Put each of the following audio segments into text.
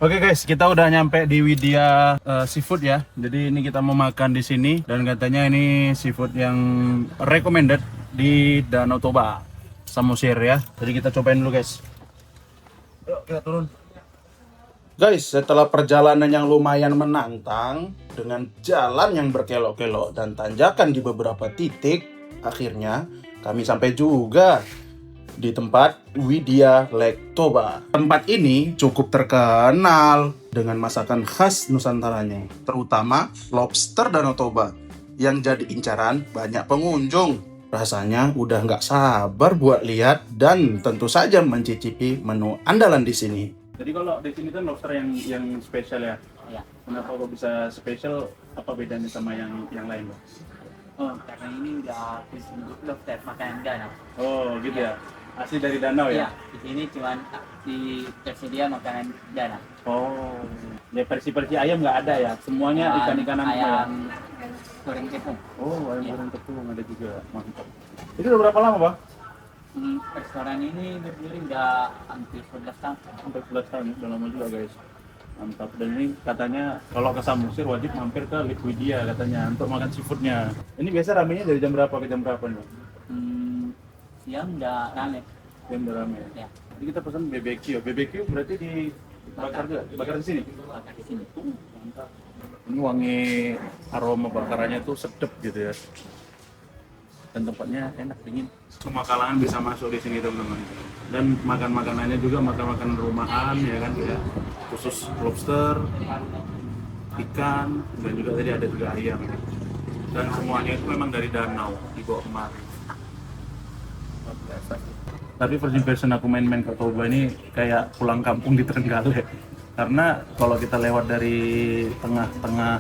Oke guys, kita udah nyampe di Widya Seafood ya. Jadi ini kita mau makan di sini dan katanya ini seafood yang recommended di Danau Toba, Samosir ya. Jadi kita cobain dulu guys. Yuk kita turun. Guys, setelah perjalanan yang lumayan menantang dengan jalan yang berkelok-kelok dan tanjakan di beberapa titik, akhirnya kami sampai juga di tempat Widya Lake Toba. Tempat ini cukup terkenal dengan masakan khas Nusantaranya, terutama lobster Danau Toba yang jadi incaran banyak pengunjung. Rasanya udah nggak sabar buat lihat dan tentu saja mencicipi menu andalan di sini. Jadi kalau di sini kan lobster yang spesial ya. Ya. Kenapa kok bisa spesial? Apa bedanya sama yang lain, Bang? Oh, karena ini udah lobster makanan danau. Oh, gitu ya. Asli dari danau ya? Iya, di sini cuman tersedia makanan danau. Oh, ya versi ayam nggak ada ya? Semuanya ikan-ikanan semua ya? Ayam goreng tepung. Oh, ayam Iya. goreng tepung ada juga, mantap. Itu udah berapa lama, Bang? Restoran ini berdiri udah hampir 11 tahun. Sampai 11 tahun, udah lama juga guys. Mantap. Dan ini katanya kalau ke Samosir wajib mampir ke Lake Widya katanya untuk makan seafoodnya. Ini biasa ramenya dari jam berapa ke jam berapa nih? Siang udah rame. Jam udah rame. Ya, Jadi kita pesan BBQ. BBQ berarti dibakar juga, dibakar di sini. bakar di sini. Mantap. Ini wangi aroma bakarannya tuh sedap gitu ya. Dan tempatnya enak, dingin. Semua kalangan bisa masuk di sini teman-teman. Dan makan-makanannya juga makan-makan rumahan ya kan ya. Khusus lobster, ikan, dan juga tadi ada juga ayam. Dan semuanya itu memang dari danau dibawa kemari. Luar biasa. Tapi versi aku main-main ke Toba ini kayak pulang kampung di Trenggalek. Karena kalau kita lewat dari tengah-tengah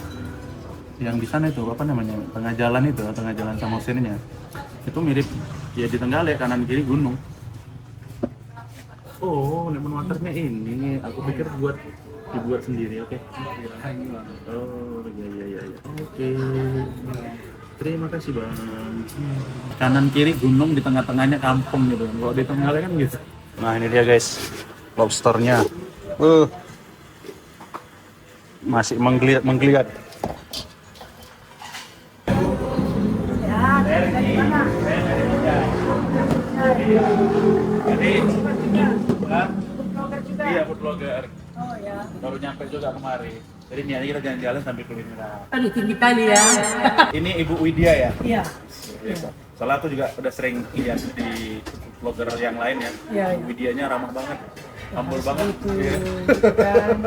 yang di sana itu apa namanya, tengah jalan Samosirnya, itu mirip ya di Trenggalek, kanan kiri gunung. Oh, lemon waternya ini aku pikir dibuat sendiri. Oke. Oh, iya. Oke. Terima kasih, Bang. Kanan kiri gunung, di tengah-tengahnya kampung gitu. Kalau di Trenggalek kan gitu. Nah, ini dia guys. Lobsternya. Masih menggeliat. Iya, food blogger. Oh ya. Baru nyampe juga kemari. Jadi niatnya kita jalan-jalan sambil kulineran. Aduh tinggi kali ya. Ini Ibu Widya ya? Iya. Soalnya aku juga udah sering lihat di blogger yang lain ya. Iya. Ibu Widyanya ramah banget, humble banget. Itu Iya. kan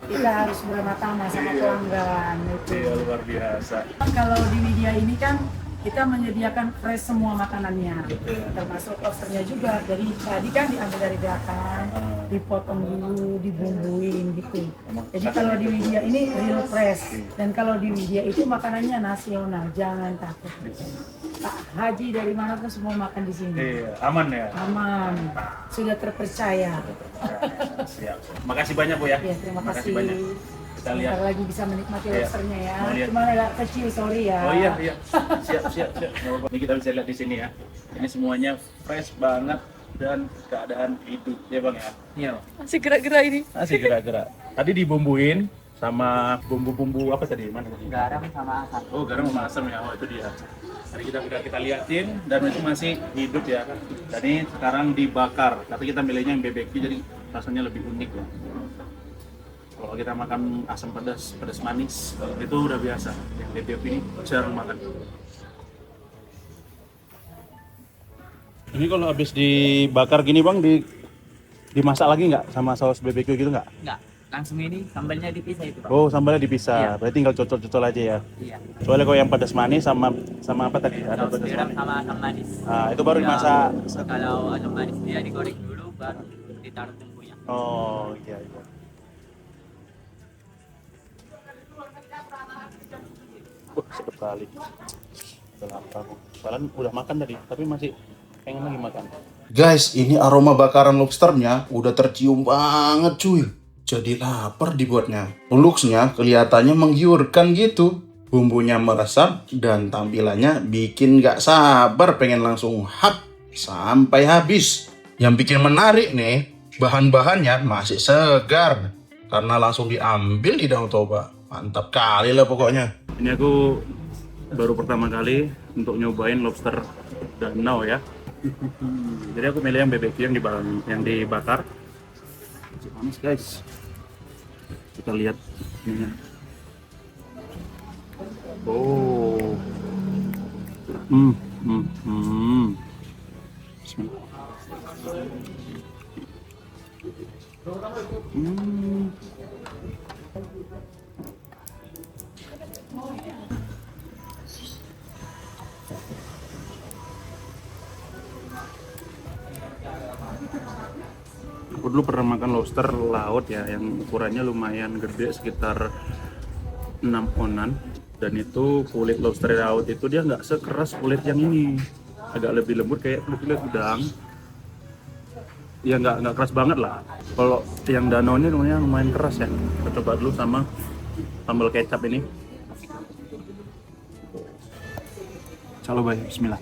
kita harus beramah tamah sama pelanggan itu. Iya, luar biasa. Kalau di media ini kan kita menyediakan fresh semua makanannya, Betul. termasuk lobsternya juga. Jadi tadi kan diambil dari belakang, dipotong dulu, dibumbuin gitu. Jadi kalau di media ini real fresh, dan kalau di media itu makanannya nasional, jangan takut. Pak Haji dari mana pun semua makan di sini. Iya, aman ya. Aman, sudah terpercaya. Siap. Makasih banyak Bu ya. Ya, terima Makasih kasih. banyak. Kita lihat. Sebentar lagi bisa menikmati Iya. lobsternya ya. Mau lihat. Cuma agak kecil, sorry ya. Oh iya. Siap. Nggak apa-apa. Ini kita bisa lihat di sini ya. Ini semuanya fresh banget dan keadaan hidup ya Bang ya. Iya. Masih gerak-gerak ini. Masih gerak-gerak. Tadi dibumbuin sama bumbu-bumbu apa tadi? Mana tadi? Garam sama asam. Oh, garam sama asam ya. Oh, itu dia. Tadi kita liatin dan itu masih hidup ya. Tadi sekarang dibakar. Tapi kita milihnya yang BBQ jadi rasanya lebih unik ya. Kalau kita makan asam pedas manis itu udah biasa. Yang BBQ ini jarang makan. Ini kalau habis dibakar gini Bang, dimasak lagi nggak sama saus BBQ gitu nggak? Enggak, langsung ini sambalnya dipisah itu, Pak. Oh, sambalnya dipisah. Iya. Berarti tinggal cocol-cocol aja ya. Iya. Soalnya kalau yang pedas manis sama apa tadi? Ada Saus pedas tiram manis. sama asam manis. Nah, itu baru Ya, dimasak. Kalau asam manis dia digoreng dulu baru ditaruh bumbunya. Oh, iya. Sedap kali. Udah lapar. Kalian udah makan tadi, tapi masih pengen lagi makan. Guys, ini aroma bakaran lobsternya udah tercium banget cuy. Jadi lapar dibuatnya. Looks-nya kelihatannya menggiurkan gitu. Bumbunya meresap dan tampilannya bikin gak sabar pengen langsung hap sampai habis. Yang bikin menarik nih, bahan-bahannya masih segar. karena langsung diambil di Danau Toba. Mantap kali lah pokoknya. Ini aku baru pertama kali untuk nyobain lobster danau ya. Jadi aku milih yang BBQ yang dibakar. Panas guys. Kita lihat ininya. Oh. Bismillah. Aku dulu pernah makan lobster laut ya, yang ukurannya lumayan gede, sekitar 6 onan. Dan itu kulit lobster laut itu dia nggak sekeras kulit yang ini, agak lebih lembut kayak kulit udang. Ya nggak keras banget lah. Kalau yang danau ini lumayan keras ya. Kita coba dulu sama sambal kecap ini. Coba Bismillah.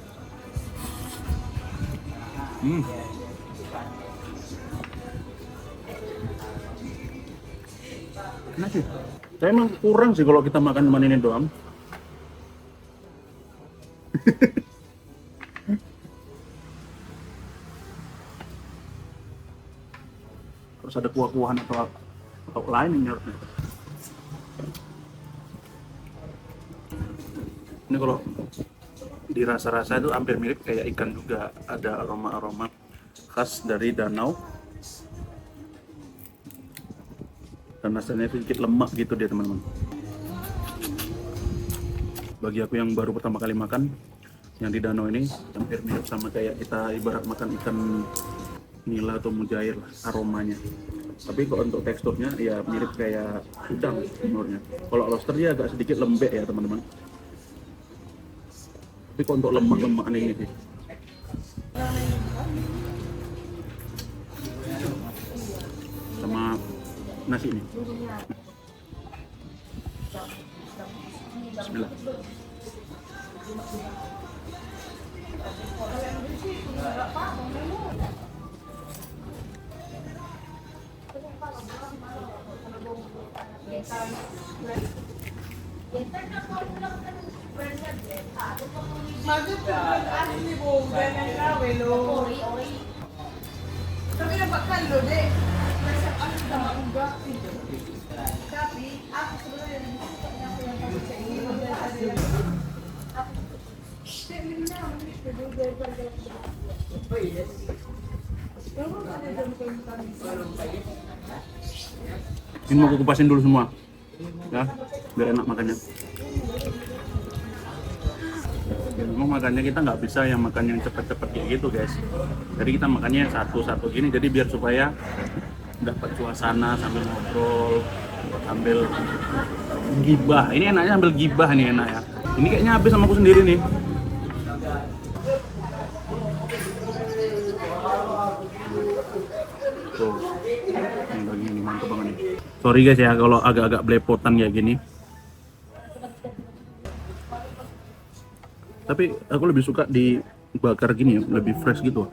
Enak sih. Saya emang kurang sih kalau kita makan cuma ini doang. Terus ada kuah-kuahan atau lain ini harusnya. Ini kalau dirasa-rasa itu hampir mirip kayak ikan juga, ada aroma-aroma khas dari danau. Dan rasanya sedikit lemak gitu dia teman-teman. Bagi aku yang baru pertama kali makan yang di danau ini, hampir mirip sama kayak kita ibarat makan ikan nila atau mujair lah aromanya. Tapi kalau untuk teksturnya ya mirip kayak udang menurutnya. Kalau lobster dia agak sedikit lembek ya teman-teman. Tapi kalau untuk lemak-lemak ini sih. Sama nasi ini. Bismillah. Asli po, ganyan na, welo. Kami na bakalo, de. Ano sa mga tapi, ako Ini mau aku kupasin dulu semua ya, biar enak makannya. Memang makannya kita nggak bisa yang makan yang cepet-cepet kayak gitu guys. Jadi kita makannya satu-satu gini, jadi biar supaya dapat suasana sambil ngobrol, sambil gibah. Ini enaknya sambil gibah nih, enak ya. Ini kayaknya habis sama aku sendiri nih. Tuh, ini lagi ini mantap banget nih. Sorry guys ya kalau agak-agak belepotan kayak gini. Tapi aku lebih suka dibakar gini ya, lebih fresh gitu.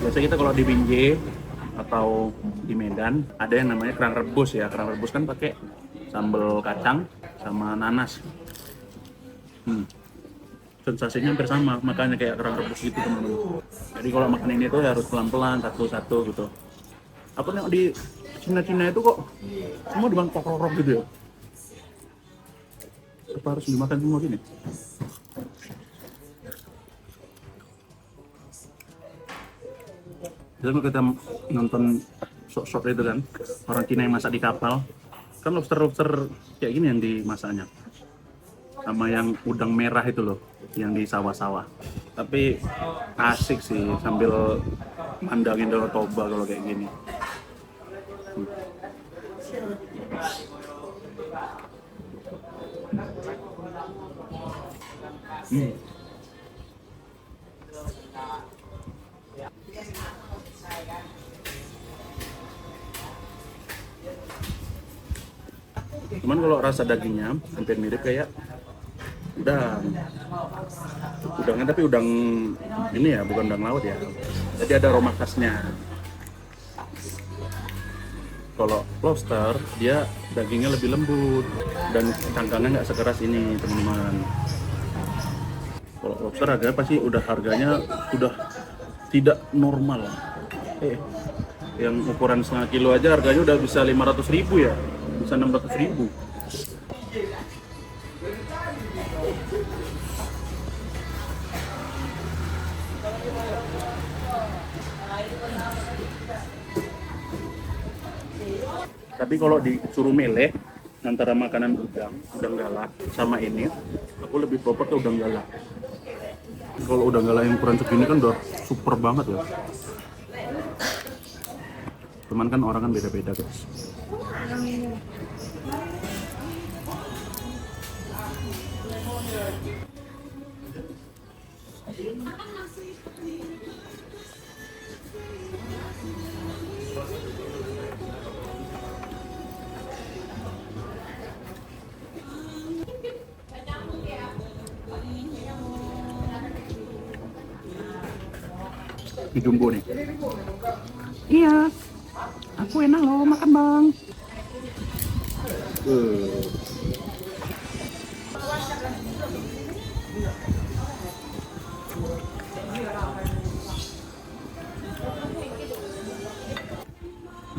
Biasa kita kalau di Binjai atau di Medan ada yang namanya kerang rebus ya. Kerang rebus kan pakai sambal kacang sama nanas. Sensasinya hampir sama, makanya kayak kerang rebus gitu teman-teman. Jadi kalau makan ini tuh harus pelan-pelan, satu-satu gitu. Apa yang di Cina-Cina itu kok semua dimangkok-rok gitu ya? Apa harus dimakan semua gini? Jadi kalau kita nonton short itu kan, orang Cina yang masak di kapal, kan lobster-lobster kayak gini yang dimasaknya. Sama yang udang merah itu loh, yang di sawah-sawah. Tapi asik sih sambil mandangin Danau Toba kalau kayak gini. Cuman kalau rasa dagingnya hampir mirip kayak udang. Udangnya tapi udang ini ya, bukan udang laut ya. Jadi ada aroma khasnya. Kalau lobster dia dagingnya lebih lembut dan cangkangnya nggak sekeras ini teman-teman. Kalau lobster harganya pasti harganya udah tidak normal. Yang ukuran setengah kilo aja harganya udah bisa 500.000 ya, bisa 600.000. Tapi kalau disuruh milih antara makanan udang galak sama ini, aku lebih prefer ke udang galak. Kalau udang galak yang ukuran segini kan udah super banget ya. Cuman kan orang kan beda-beda guys. Ini jumbo nih. Iya, aku enak loh makan bang.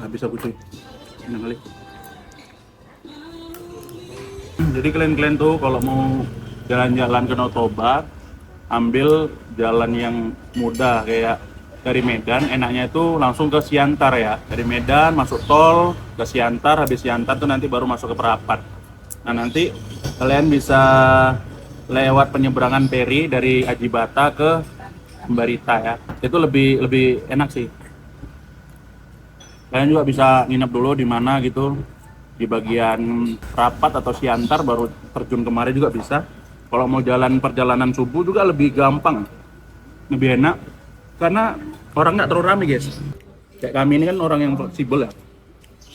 Nggak bisa cuy, enak kali. Jadi kalian tuh kalau mau jalan-jalan ke Toba, ambil jalan yang mudah kayak dari Medan, enaknya itu langsung ke Siantar ya. Dari Medan masuk tol ke Siantar, habis Siantar tuh nanti baru masuk ke Prapat. Nah nanti kalian bisa lewat penyeberangan peri dari Ajibata ke Barita ya. Itu lebih enak sih. Kalian juga bisa nginep dulu di mana gitu, di bagian Prapat atau Siantar, baru terjun kemari juga bisa. Kalau mau jalan perjalanan subuh juga lebih gampang, lebih enak karena orang nggak terlalu rame guys. Kayak kami ini kan orang yang fleksibel ya,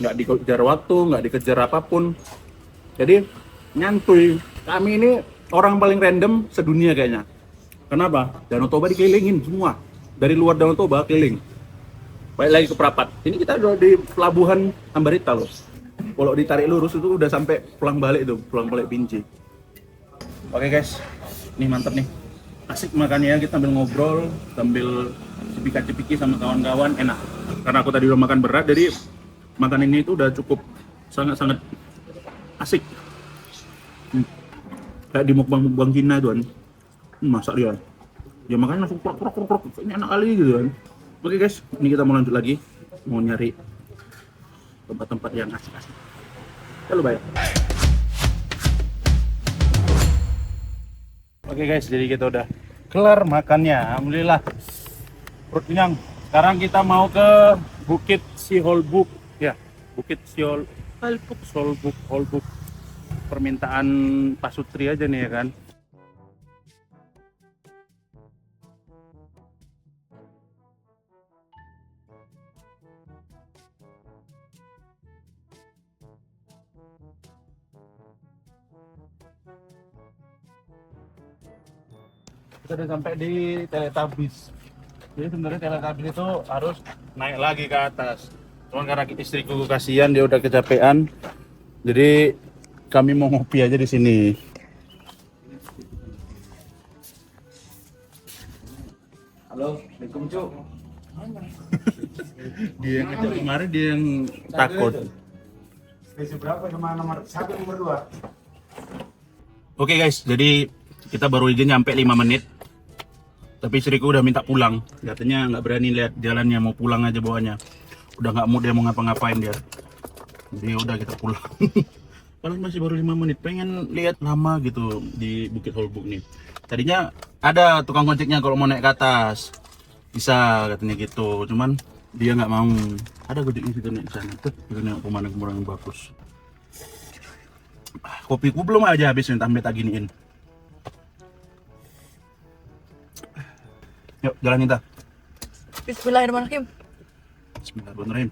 nggak dikejar waktu, nggak dikejar apapun, jadi nyantuy. Kami ini orang paling random sedunia kayaknya. Kenapa? Danau Toba dikelilingin semua, dari luar Danau Toba keliling. Balik lagi ke Prapat, ini kita udah di pelabuhan Ambarita loh. Kalau ditarik lurus itu udah sampai pulang balik Pinci. Oke guys, ini mantep nih, asik makannya, kita sambil ngobrol, sambil cepika-cepiki sama kawan-kawan, enak. Karena aku tadi udah makan berat, jadi makan ini itu udah cukup sangat-sangat asik. Kayak di mukbang Cina itu kan, masak dia, ya makanya langsung krok, ini enak kali gitu kan. Oke guys, ini kita mau lanjut lagi, mau nyari tempat-tempat yang asik-asik. Halo bye. Oke guys, jadi kita udah kelar makannya, alhamdulillah. Perut kenyang. Sekarang kita mau ke Bukit Siholbuk ya, Bukit Siholbuk. Permintaan Pak Sutri aja nih ya kan. Kita udah sampai di Teletubbies. Jadi sebenarnya Teletubbies itu harus naik lagi ke atas. Cuman karena istriku kasihan, dia udah kecapean. Jadi kami mau ngopi aja di sini. Halo, Assalamualaikum Cuk. Dia yang ngajak kemarin, dia yang takut. Spesies berapa sama nomor 1 nomor 2? Oke guys, jadi kita baru aja nyampe 5 menit. Tapi istriku udah minta pulang. Katanya nggak berani lihat jalannya, mau pulang aja bawahnya. Udah nggak mood dia mau ngapa-ngapain dia. Jadi udah kita pulang. Kalau masih baru 5 menit, pengen lihat lama gitu di Bukit Holbuk nih. Tadinya ada tukang ojeknya kalau mau naik ke atas. Bisa katanya gitu, cuman dia nggak mau. Ada gojeknya situ naik ke sana. Tuh, kita nengok pemandangan yang bagus. Kopiku belum aja habis nih, sampai tak giniin. Yuk, jalan kita. Bismillahirrahmanirrahim. Bismillahirrahmanirrahim.